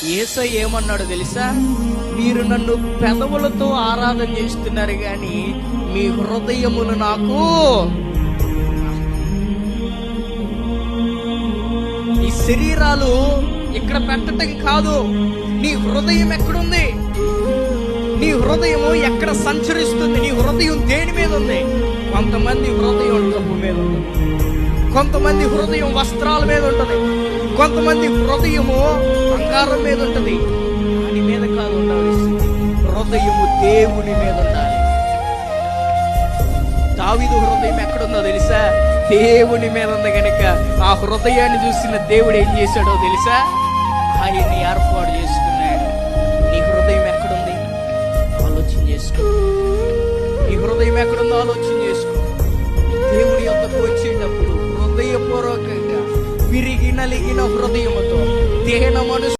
యేసయ్య ఏమన్నాడు తెలుసా? మీరు నన్ను పెదవులతో ఆరాధన చేస్తున్నారు కానీ మీ హృదయమును నాకు, ఈ శరీరాలు ఇక్కడ పెట్టడం కాదు, నీ హృదయం ఎక్కడుంది? నీ హృదయము ఎక్కడ సంచరిస్తుంది? నీ హృదయం దేని మీద ఉంది? కొంతమంది హృదయం డబ్బు మీద ఉంటుంది, కొంతమంది హృదయం వస్త్రాల మీద ఉంటుంది, కొంతమంది హృదయము బంగారం మీద ఉంటుంది. దాని మీద కాదు ఉండాల్సింది, హృదయము దేవుని మీద ఉండాలి. దావీదు హృదయం ఎక్కడుందో తెలుసా? దేవుని మీద ఉంది కనుక ఆ హృదయాన్ని చూసిన దేవుడు ఏం చేశాడో తెలుసా? ఆయన్ని ఏర్పాటు చేసుకున్నాడు. నీ హృదయం ఎక్కడుంది? ఆలోచన చేసుకో. నీ హృదయం ఎక్కడుందో ఆలోచన చేసుకో. దేవుని యొద్దకు వచ్చేటప్పుడు హృదయపూర్వకంగా విరిగి నలిగిన హృదయముతో, దేహన మనసు